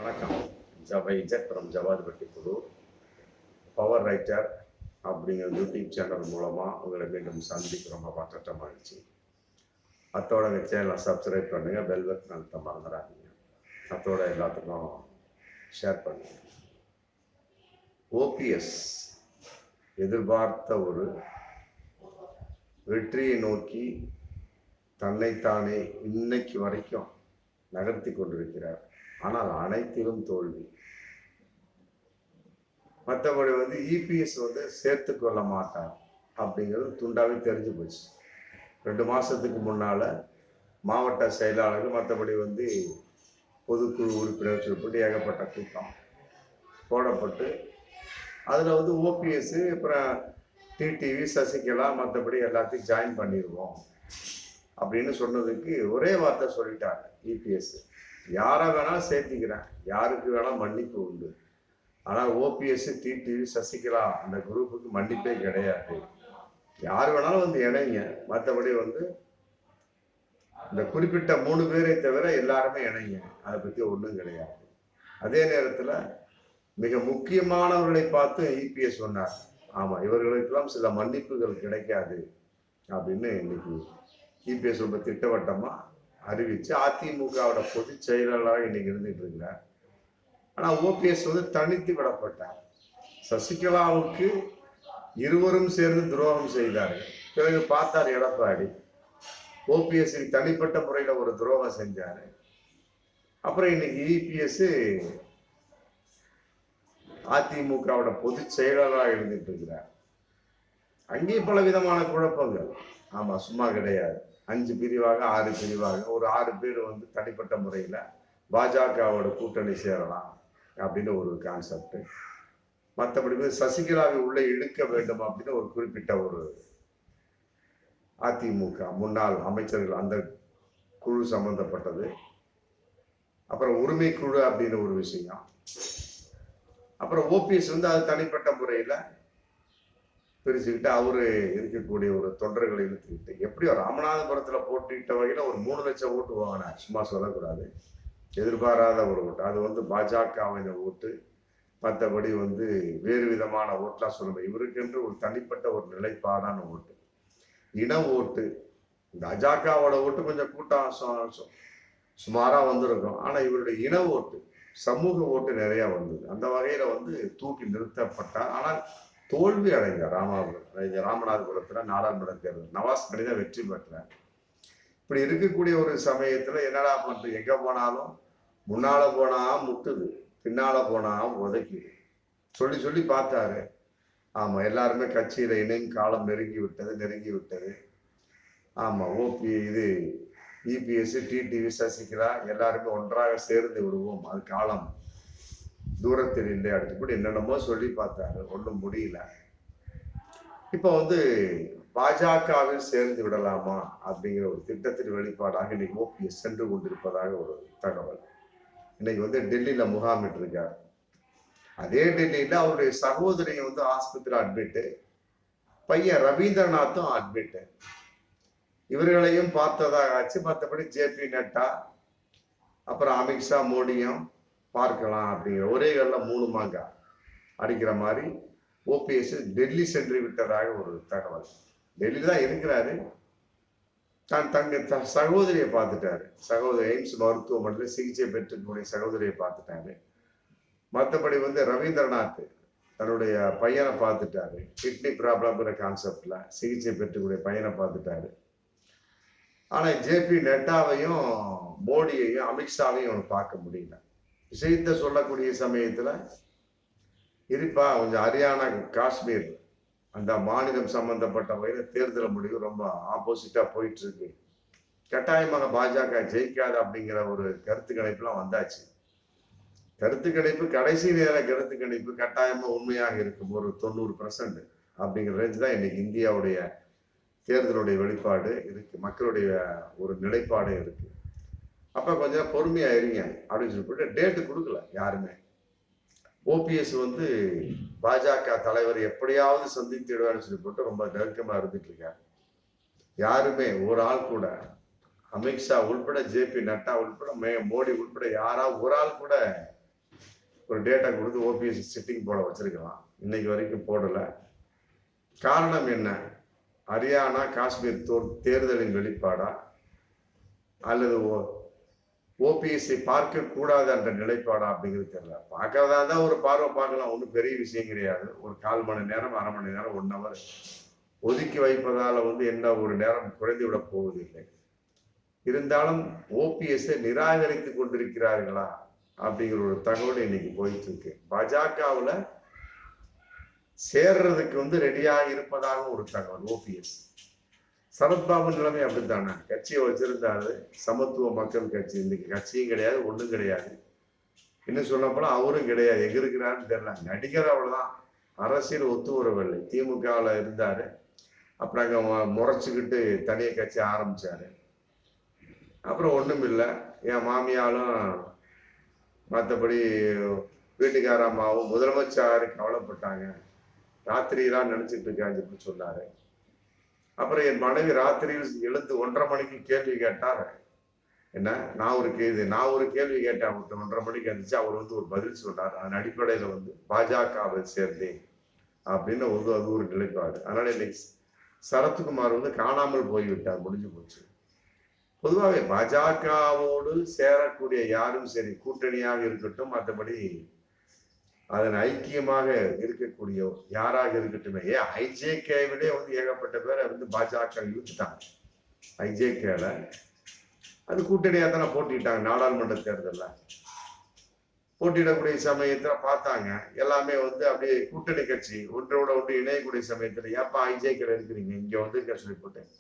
வணக்கம். Z from Javadupatti புது power writer அப்படிங்கிற யூடியூப் சேனல் மூலமாக உங்களை மீண்டும் சந்திக்க ரொம்ப பட்டமாகிடுச்சு. அத்தோட இந்த சேனலை சப்ஸ்கிரைப் பண்ணுங்கள், பெல் பட்டன் அழுத்த மறந்துடாதீங்க. அத்தோட எல்லாத்துக்கும் ஷேர் பண்ணுங்கள். ஓபிஎஸ் எதிர்பார்த்த ஒரு வெற்றியை நோக்கி தன்னைத்தானே இன்னைக்கு வரைக்கும் நகர்த்தி கொண்டிருக்கிறார். ஆனால் அனைத்திலும் தோல்வி. மற்றபடி இபிஎஸ் சேர்த்து கொள்ள மாட்டார் அப்படிங்கிறது துண்டாவே தெரிஞ்சு போச்சு. 2 மாசத்துக்கு முன்னால மாவட்ட செயலாளர்கள் மற்றபடி பொதுக்குழு உறுப்பினர் சொல்லிட்டு ஏகப்பட்ட கூட்டம் போடப்பட்டு அதில் ஓபிஎஸ் அப்புறம் டிடிவி சசிகலா மற்றபடி எல்லாத்தையும் ஜாயின் பண்ணிடுவோம் அப்படின்னு சொன்னதுக்கு ஒரே வார்த்தை சொல்லிட்டாங்க இபிஎஸ். யாரை வேணாலும் சேர்த்திக்கிறேன், யாருக்கு வேணாலும் மன்னிப்பு உண்டு. ஆனால் ஓபிஎஸ் டிடிவி சசிகலா அந்த குரூப்புக்கு மன்னிப்பே கிடையாது. யார் வேணாலும் இணைங்க, மற்றபடி இந்த குறிப்பிட்ட 3 பேரை தவிர எல்லாருமே இணைங்க, அதை பற்றி ஒன்றும் கிடையாது. அதே நேரத்தில் மிக முக்கியமானவர்களை பார்த்து இபிஎஸ் சொன்னார், ஆமாம் இவர்களுக்கெல்லாம் சில மன்னிப்புகள் கிடைக்காது அப்படின்னு இன்னைக்கு இபிஎஸ் ரொம்ப திட்டவட்டமாக அறிவிச்சு அதிமுகவோட பொதுச் செயலாளராக இன்னைக்கு இருந்துட்டு இருக்கிறார். ஆனால் ஓபிஎஸ் தனித்து விடப்பட்டார். சசிகலாவுக்கு இருவரும் சேர்ந்து துரோகம் செய்தார்கள். பிறகு பார்த்தார் எடப்பாடி ஓபிஎஸ் தனிப்பட்ட முறையில் ஒரு துரோகம் செஞ்சாரு. அப்புறம் இன்னைக்கு இபிஎஸ் அதிமுகவோட பொதுச் செயலாளராக இருந்துட்டு இருக்கிறார். அங்கேயும் பல விதமான குழப்பங்கள். ஆமா, சும்மா கிடையாது. 5 பிரிவாக 6 பிரிவாக ஒரு 6 பேர் தனிப்பட்ட முறையில் பாஜகவோட கூட்டணி சேரலாம் அப்படின்னு ஒரு கான்செப்ட். மற்றபடி சசிகலாவை உள்ளே இழுக்க வேண்டும் அப்படின்னு ஒரு குறிப்பிட்ட ஒரு அதிமுக முன்னாள் அமைச்சர்கள் அந்த குழு சம்பந்தப்பட்டது. அப்புறம் உரிமை குழு அப்படின்னு ஒரு விஷயம். அப்புறம் ஓபிஎஸ் அது தனிப்பட்ட முறையில் பிரிச்சுக்கிட்டு அவரு இருக்கக்கூடிய ஒரு தொண்டர்களை இழுத்துக்கிட்டு எப்படியோ ராமநாதபுரத்தில் போட்டிட்ட வகையில் ஒரு 3 லட்சம் ஓட்டு வாங்கினார். சும்மா சொல்லக்கூடாது, எதிர்பாராத ஒரு ஓட்டு. அது பாஜகவின் ஓட்டு. மற்றபடி வேறு விதமான ஓட்டுலாம் சொல்லணும். இவருக்கென்று ஒரு தனிப்பட்ட ஒரு நிலைப்பாடான ஓட்டு, இன ஓட்டு. இந்த அஜாக்காவோட ஓட்டு கொஞ்சம் கூட்டம் சுமாராக வந்திருக்கும். ஆனால் இவருடைய இன ஓட்டு, சமூக ஓட்டு நிறையா வந்தது. அந்த வகையில் தூக்கி நிறுத்தப்பட்டார். ஆனால் தோல்வி அடைந்தார். ராமநாதபுரத்தில் நாடாளுமன்ற தேர்தல் நவாஸ் கனிதான் வெற்றி பெற்றார். இப்படி இருக்கக்கூடிய ஒரு சமயத்தில் என்னடா பண்ணுறது, எங்கே போனாலும் முன்னால போனா முட்டுது, பின்னால போனா உதைக்குது சொல்லி சொல்லி பார்த்தாரு. ஆமாம், எல்லாருமே கட்சியில் இணையும் காலம் நெருங்கி விட்டது. ஆமாம், இபிஎஸ் டிடிவி சசிகலா எல்லாருமே ஒன்றாக சேர்ந்து விடுவோம், அது காலம் தூரத்தில் இல்லை அடுத்துப்படி என்னென்னமோ சொல்லி பார்த்தாரு. ஒன்றும் முடியல. இப்போ பாஜகவில் சேர்ந்து விடலாமா அப்படிங்கிற ஒரு திட்டத்தின் வெளிப்பாடாக இன்னைக்கு ஓபிஎஸ் சென்று கொண்டிருப்பதாக ஒரு தகவல். இன்னைக்கு டெல்லியில முகாமிட்டு இருக்கார். அதே டெல்லியில அவருடைய சகோதரியை ஆஸ்பத்திரி அட்மிட்டு, பையன் ரவீந்திரநாத்தும் அட்மிட்டு. இவர்களையும் பார்த்ததாக ஆச்சு. மற்றபடி ஜேபி நட்டா அப்புறம் அமித்ஷா மோடியும் பார்க்கலாம் அப்படிங்கிற ஒரே கல்ல 3 மாங்கா அடிக்கிற மாதிரி ஓபிஎஸ் டெல்லி சென்று விட்டதாக ஒரு தகவல். டெல்லியில தான் இருக்கிறாரு. தங்க சகோதரியை பார்த்துட்டாரு. சகோதரி எய்ம்ஸ் மருத்துவமனையில் சிகிச்சை பெற்றுக்கூடிய சகோதரியை பார்த்துட்டாரு. மற்றபடி ரவீந்திரநாத் தன்னுடைய பையனை பார்த்துட்டாரு. கிட்னி ப்ராப்ளம்ங்கிற கான்செப்ட்ல சிகிச்சை பெற்றுக்கூடிய பையனை பார்த்துட்டாரு. ஆனால் ஜேபி நட்டாவையும் மோடியையும் அமித்ஷாவையும் பார்க்க முடியல. விஷயத்தை சொல்லக்கூடிய சமயத்தில் இருப்பா கொஞ்சம் ஹரியானா காஷ்மீர் அந்த மாநிலம் சம்பந்தப்பட்ட வகையில் தேர்தல் முடிவு ரொம்ப ஆப்போசிட்டா போயிட்டு இருக்கு. கட்டாயமாக பாஜக ஜெயிக்காது அப்படிங்கிற ஒரு கருத்து கணிப்புலாம் வந்தாச்சு. கருத்து கணிப்பு கடைசி நேர கருத்து கணிப்பு கட்டாயமா உண்மையாக இருக்கும். ஒரு 90% அப்படிங்கிற ரேஞ்ச் தான் இன்னைக்கு இந்தியாவுடைய தேர்தலுடைய வெளிப்பாடு இருக்கு, மக்களுடைய ஒரு நிலைப்பாடு இருக்கு. அப்ப கொஞ்சம் பொறுமையா இருங்க அப்படின்னு சொல்லிட்டு டேட்டு கொடுக்கல யாருமே. ஓபிஎஸ் பாஜக தலைவர் எப்படியாவது சந்தித்திடுவார்னு சொல்லி போட்டு ரொம்ப நெருக்கமா இருந்துட்டு இருக்காரு. யாருமே ஒரு ஆள் கூட, அமித்ஷா உள்பட ஜேபி நட்டா உள்பட மோடி உள்பட யாராவது ஒரு ஆள் கூட ஒரு டேட்டா கொடுத்து ஓபிஎஸ் சிட்டிங் போட வச்சிருக்கலாம். இன்னைக்கு வரைக்கும் போடல. காரணம் என்ன? ஹரியானா காஷ்மீர் தேர்தலின் வெளிப்பாடா அல்லது ஓபிஎஸ்ஐ பார்க்க கூடாது என்ற நிலைப்பாடா அப்படிங்கிறது தெரியல. பார்க்கறதா தான் ஒரு பார்வை பார்க்கலாம், ஒன்றும் பெரிய விஷயம் கிடையாது. ஒரு 1/4 மணி நேரம் 1/2 மணி நேரம் 1 ஹவர் ஒதுக்கி வைப்பதால என்ன ஒரு நேரம் குறைந்து விட போவதில்லை. இருந்தாலும் ஓபிஎஸ்ஐ நிராகரித்து கொண்டிருக்கிறார்களா அப்படிங்கிற ஒரு தகவல் இன்னைக்கு போயிட்டு இருக்கு. பாஜகவுல சேர்றதுக்கு ரெடியாக இருப்பதாக ஒரு தகவல். ஓபிஎஸ் சரத்பாபு நிலைமை அப்படித்தானே, கட்சியை வச்சிருந்தாரு, சமத்துவ மக்கள் கட்சி. இன்னைக்கு கட்சியும் கிடையாது, ஒன்றும் கிடையாது. இன்னும் சொன்னப்போலாம் அவரும் கிடையாது, எங்க இருக்கிறாருன்னு தெரியல. நடிகர் அவ்வளவுதான், அரசியல் ஒத்து வரவில்லை. திமுகவில் இருந்தாரு, அப்புறம் அங்க முறைச்சுக்கிட்டு தனிய கட்சி ஆரம்பிச்சாரு. அப்புறம் ஒண்ணும் இல்லை. என் மாமியாலும் மற்றபடி வீட்டுக்கார அம்மாவும் முதலமைச்சர் கவலைப்பட்டாங்க, ராத்திரியெல்லாம் நினைச்சிட்டு இருக்கான்னு சொன்னாரு. அப்புறம் என் மனைவி ராத்திரியில் எழுந்து 1:30 மணிக்கு கேள்வி கேட்டார். என்ன, நான் ஒரு கேள்வி கேட்டேன் அவர்கிட்ட. 1:30 மணிக்கு இருந்துச்சு. அவர் ஒரு பதில் சொன்னார். அதன் அடிப்படையில பாஜகவை சேர்ந்தேன் அப்படின்னு அது ஒரு நிலைப்பாடு. அதனால இன்னைக்கு சரத்குமார் காணாமல் போய்விட்டார், முடிஞ்சு போச்சு. பொதுவாகவே பாஜகவோடு சேரக்கூடிய யாரும் சரி, கூட்டணியாக இருக்கட்டும், மற்றபடி அதன் ஐக்கியமாக இருக்கக்கூடிய யாராக இருக்கட்டுமே. ஏன் ஐஜேகேவிலே ஏகப்பட்ட பேரை பாஜக இழுத்துட்டாங்க. ஐஜேகேல அது கூட்டணியா தானே போட்டிட்டாங்க. நாடாளுமன்ற தேர்தலில் போட்டியிடக்கூடிய சமயத்துல பார்த்தாங்க, எல்லாமே அப்படியே கூட்டணி கட்சி ஒன்றோட ஒன்று இணையக்கூடிய சமயத்துல ஏப்பா ஐஜேகேல இருக்கிறீங்க, இங்க சொல்லி போட்டேன்.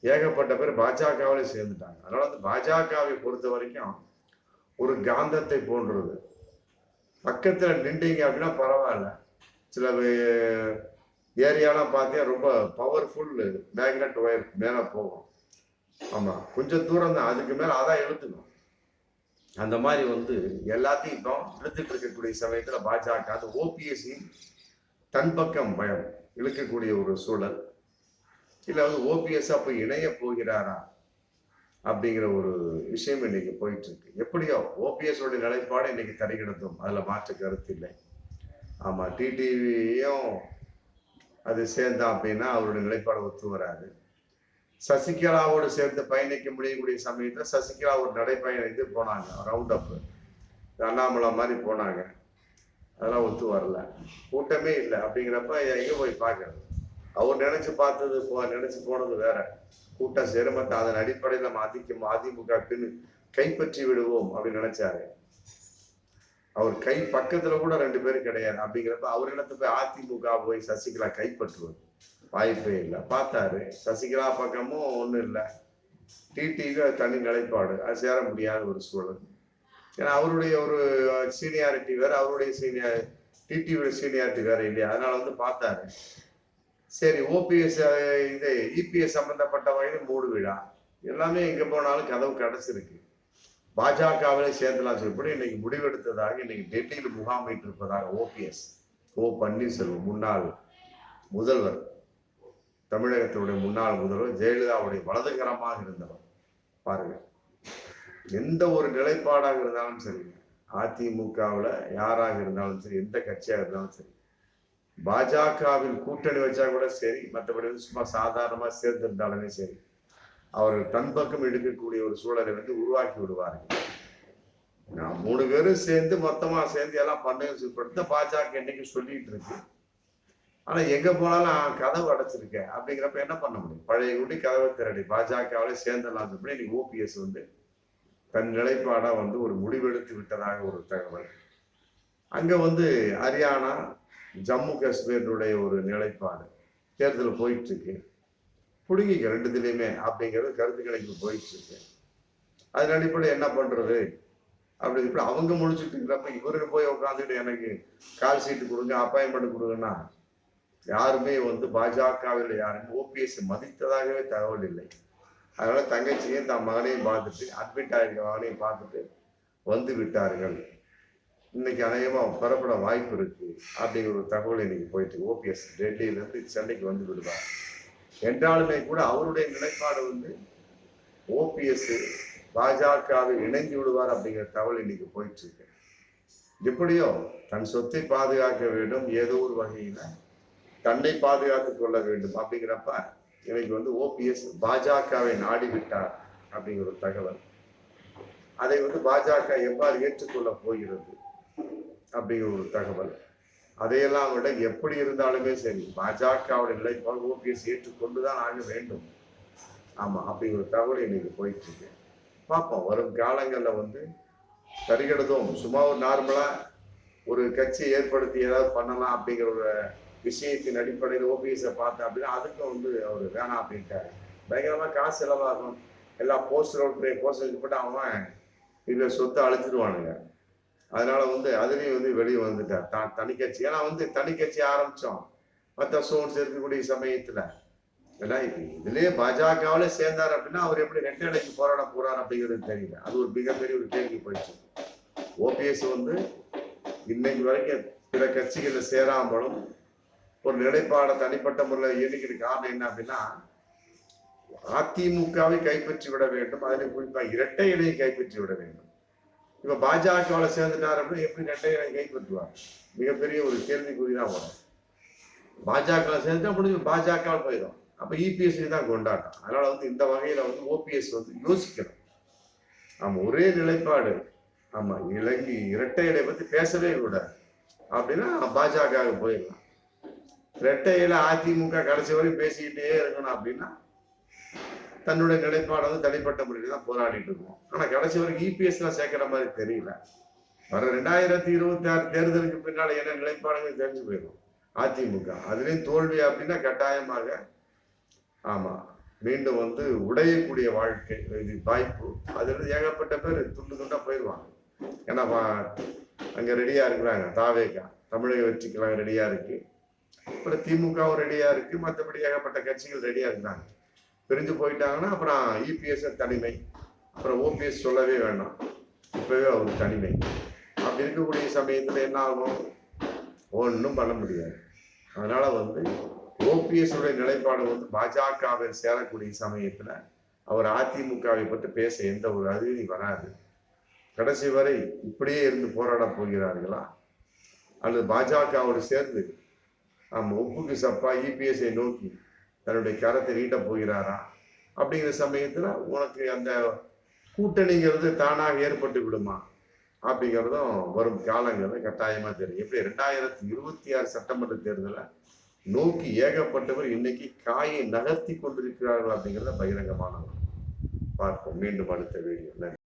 ஏகப்பட்ட பேர் பாஜகவிலே சேர்ந்துட்டாங்க. அதனால பாஜகவை பொறுத்த வரைக்கும் ஒரு காந்தத்தை போன்றது. பக்கத்துல நின்றீங்க அப்படின்னா பரவாயில்ல. சில ஏரியாலாம் பார்த்தீங்கன்னா ரொம்ப பவர்ஃபுல் மேக்னெட் ஒயர் மேல போகும். ஆமா, கொஞ்சம் தூரம் தான், அதுக்கு மேல அதான் இழுத்துக்கும். அந்த மாதிரி எல்லாத்தையும் இப்போ இழுத்துட்டு இருக்கக்கூடிய சமயத்துல பாஜக ஓபிஎஸ்சின் தன் பக்கம் பயம் இழுக்கக்கூடிய ஒரு சூழல். இல்ல ஓபிஎஸ் அப்ப இணைய போகிறாரா அப்படிங்கிற ஒரு விஷயம் இன்னைக்கு போயிட்டு இருக்கு. எப்படியோ ஓபிஎஸ் உடைய நிலைப்பாடு இன்னைக்கு தரிகிடத்தும், அதுல மாற்று கருத்து இல்லை. ஆமா, டிடிவியும் அது சேர்ந்தா அப்படின்னா அவருடைய நிலைப்பாடு ஒத்து வராது. சசிகலாவோடு சேர்ந்து பயணிக்க முடியக்கூடிய சமயத்துல சசிகலா ஒரு நடைப்பயணம் போனாங்க, ரவுண்ட் அப் அண்ணாமலை மாதிரி போனாங்க. அதெல்லாம் ஒத்து வரல, கூட்டமே இல்லை. அப்படிங்கிறப்ப எங்க போய் பார்க்கறது? அவர் நினைச்சு போனது வேற, கூட்டம் சேருமத்த அதன் அடிப்படையில் நம்ம அதிமுக கைப்பற்றி விடுவோம் அப்படின்னு நினைச்சாரு. அவர் பக்கத்துல கூட 2 பேரும் கிடையாது. அப்படிங்கிறப்ப அவர் இடத்துல போய் அதிமுக போய் சசிகலா கைப்பற்றுவது வாய்ப்பே இல்லை. பார்த்தாரு, சசிகலா பக்கமும் ஒன்றும் இல்லை, டிடிவி தனி நிலைப்பாடு, அது சேர முடியாத ஒரு சூழல். ஏன்னா அவருடைய ஒரு சீனியாரிட்டி வேற, அவருடைய டிடிவியோட சீனியாரிட்டி வேற இல்லையா. அதனால பார்த்தாரு. சரி, ஓபிஎஸ் இபிஎஸ் சம்பந்தப்பட்ட வகையில் 3 விழா எல்லாமே எங்க போனாலும் கதவு கிடைச்சிருக்கு. பாஜகவிலே சேர்ந்தலாம் சொல்லி இன்னைக்கு முடிவெடுத்ததாக இன்னைக்கு டெல்லியில் முகாமிட்டு இருப்பதாக ஓ பன்னீர்செல்வம், முன்னாள் முதல்வர், தமிழகத்தினுடைய முன்னாள் முதல்வர், ஜெயலலிதாவுடைய வலதுகரமாக இருந்தவர். பாருங்க, எந்த ஒரு நிலைப்பாடாக இருந்தாலும் சரி, அதிமுகவில் யாராக இருந்தாலும் சரி, எந்த கட்சியாக இருந்தாலும் சரி, பாஜகவில் கூட்டணி வச்சா கூட சரி, மற்றபடி சும்மா சாதாரணமா சேர்ந்திருந்தாலுமே சரி, அவர்கள் தன் பக்கம் எடுக்கக்கூடிய ஒரு சூழலை உருவாக்கி விடுவார்கள். 3 பேரும் மொத்தமா சேர்ந்து எல்லாம் பண்ண பாஜக இன்னைக்கு சொல்லிட்டு இருக்கு. ஆனா எங்க போனாலும் கதவு அடைச்சிருக்க. அப்படிங்கிறப்ப என்ன பண்ண முடியும்? பழைய கூட்டி கதவை திரடி பாஜகவிலே சேர்ந்தலாம் சொல்லி இன்னைக்கு ஓபிஎஸ் தன் நிலைப்பாடா ஒரு முடிவெடுத்து விட்டதாக ஒரு தகவல். அங்க ஹரியானா ஜம்மு காஷ்மீருடைய ஒரு நிலைப்பாடு தேர்தல் போயிட்டு இருக்கு. பிடுங்கிக்க 2 அப்படிங்கிறது கருத்து கணிப்பு போயிட்டு இருக்கு. அதன் அடிப்படையில் என்ன பண்றது அப்படி அவங்க முடிச்சுட்டு இருக்கிறப்ப இவருக்கு போய் உட்காந்துட்டு எனக்கு கால் சீட்டு கொடுங்க, அப்பாயின்மெண்ட் கொடுங்கன்னா யாருமே பாஜகவில் யாருமே ஓபிஎஸ் மதித்ததாகவே தகவல் இல்லை. அதனால தங்கச்சியும் தன் மகனையும் பார்த்துட்டு, அட்மிட் ஆகிருக்க மகனையும் பார்த்துட்டு விட்டார்கள். இன்னைக்கு அநேகமா பெறப்பட வாய்ப்பு இருக்கு அப்படிங்கிற ஒரு தகவல் இன்னைக்கு போயிட்டு ஓபிஎஸ் டெல்லியிலிருந்து சென்னைக்கு விடுவார் என்றாலுமே கூட அவருடைய நிலைப்பாடு ஓபிஎஸ் பாஜகவை இணைந்து விடுவார் அப்படிங்கிற தகவல் இன்னைக்கு போயிட்டு இருக்கு. எப்படியோ தன் சொத்தை பாதுகாக்க வேண்டும், ஏதோ ஒரு வகையில தன்னை பாதுகாத்துக் கொள்ள வேண்டும். அப்படிங்கிறப்ப எனக்கு வந்து ஓபிஎஸ் பாஜகவை நாடி விட்டார் அப்படிங்கிற ஒரு தகவல். அதை வந்து பாஜக எவ்வாறு ஏற்றுக்கொள்ள போகிறது அப்படிங்கிற ஒரு தகவல். அதையெல்லாம் விட எப்படி இருந்தாலுமே சரி, பாஜகவுடைய நிலைப்பாடு ஓபிஎஸ் ஏற்றுக்கொண்டுதான் ஆக வேண்டும். ஆமா, அப்படிங்கிற தகவல் இன்னைக்கு போயிட்டு இருக்கு. பார்ப்போம், வரும் காலங்களில் வந்து தரிகெடுதும் சும்மா ஒரு நார்மலா ஒரு கட்சியை ஏற்படுத்தி ஏதாவது பண்ணலாம் அப்படிங்கிற ஒரு விஷயத்தின் அடிப்படையில் ஓபிஎஸை பார்த்தேன் அப்படின்னா அதுக்கும் வந்து அவர் வேணாம் அப்படின்ட்டாரு. பயங்கரமா காசு செலவாகும், எல்லாம் போஸ்டர் போட்டு அவன் இதில் சொத்தை அழிச்சிடுவானுங்க. அதனால வந்து அதுலேயும் வந்து வெளியே வந்துட்டார் தனி கட்சி. ஏன்னா வந்து தனி கட்சி ஆரம்பிச்சோம் மற்ற சோன்ஸ் இருக்கக்கூடிய சமயத்துல. ஏன்னா இப்ப இதுலயே பாஜகவில சேர்ந்தார் அப்படின்னா அவர் எப்படி ரெட்டை இலைக்கு போராட போறார் அப்படிங்கிறது தெரியல. அது ஒரு மிகப்பெரிய ஒரு கேள்வி போயிடுச்சு. ஓபிஎஸ் வந்து இன்னைக்கு வரைக்கும் பிற கட்சிகளில் சேராமலும் ஒரு நிலைப்பாட தனிப்பட்ட முறையில் இயங்கிக்கிற காரணம் என்ன அப்படின்னா, அதிமுகவை கைப்பற்றி விட வேண்டும், அதில் குறிப்பா இரட்டை இலையை கைப்பற்றி விட வேண்டும். இப்ப பாஜகவில் சேர்ந்துட்டார் அப்படின்னா எப்படி இரட்டை இலையை கைப்பற்றுவார்? மிகப்பெரிய ஒரு கேள்விக்குறிதான் வரும். பாஜக சேர்ந்துட்டா முடிஞ்சு பாஜக போயிடும். அப்ப இபிஎஸ்சி தான் கொண்டாட்டம். அதனால வந்து இந்த வகையில வந்து ஓபிஎஸ் வந்து யோசிக்கணும். ஆமா, ஒரே நிலைப்பாடு. ஆமா, இலங்கை இரட்டை இலை பத்தி பேசவே கூடாது அப்படின்னா பாஜக போயிடலாம். இரட்டை இலை அதிமுக கடைசி வரைக்கும் பேசிக்கிட்டே இருக்கணும் அப்படின்னா தன்னுடைய நிலைப்பாடு வந்து தனிப்பட்ட முறையில் தான் போராடிட்டு இருக்கோம். ஆனா கடைசி வரைக்கும் இபிஎஸ்லாம் சேர்க்கிற மாதிரி தெரியல. வர 2026 தேர்தலுக்கு பின்னால என்ன நிலைப்பாடுகள் தெரிஞ்சு போயிடும் அதிமுக. அதுலயும் தோல்வி அப்படின்னா கட்டாயமாக ஆமா மீண்டும் வந்து உடையக்கூடிய வாழ்க்கை இது வாய்ப்பு. அதுல இருந்து ஏகப்பட்ட பேர் துண்டு துண்டா போயிடுவாங்க. ஏன்னா அங்க ரெடியா இருக்கிறாங்க. தாவேகா தமிழக வெற்றிக்கெல்லாம் ரெடியா இருக்கு, அப்புறம் திமுகவும் ரெடியா இருக்கு, மற்றபடி ஏகப்பட்ட கட்சிகள் ரெடியா இருக்கிறாங்க. பிரிஞ்சு போயிட்டாங்கன்னா அப்புறம் இபிஎஸ் தனிமை, அப்புறம் ஓபிஎஸ் சொல்லவே வேண்டாம், இப்பவே அவர் தனிமை. அப்படி இருக்கக்கூடிய சமயத்துல என்ன ஆகும்? ஒன்றும் பண்ண முடியாது. அதனால வந்து ஓபிஎஸ் உடைய நிலைப்பாடு வந்து பாஜகவில் சேரக்கூடிய சமயத்துல அவர் அதிமுகவை பற்றி பேச எந்த ஒரு அறிகுறி வராது. கடைசி வரை இப்படியே இருந்து போராட போகிறார்களா அல்லது பாஜகவோடு சேர்ந்து ஒப்புக்கு சப்பா இபிஎஸ்ஐ நோக்கி தன்னுடைய கரத்தை நீட்ட போகிறாரா அப்படிங்கிற சமயத்துல உனக்கு அந்த கூட்டணிங்கிறது தானாக ஏற்பட்டு விடுமா அப்படிங்கிறதும் வரும் காலங்களில் கட்டாயமா தெரியும். எப்படி 2026 சட்டமன்ற தேர்தலை நோக்கி ஏகப்பட்டவர் இன்னைக்கு காயை நகர்த்தி கொண்டிருக்கிறார்கள் அப்படிங்கிறத பகிரங்கமானவர். பார்ப்போம் மீண்டும் அடுத்த வீடியோ.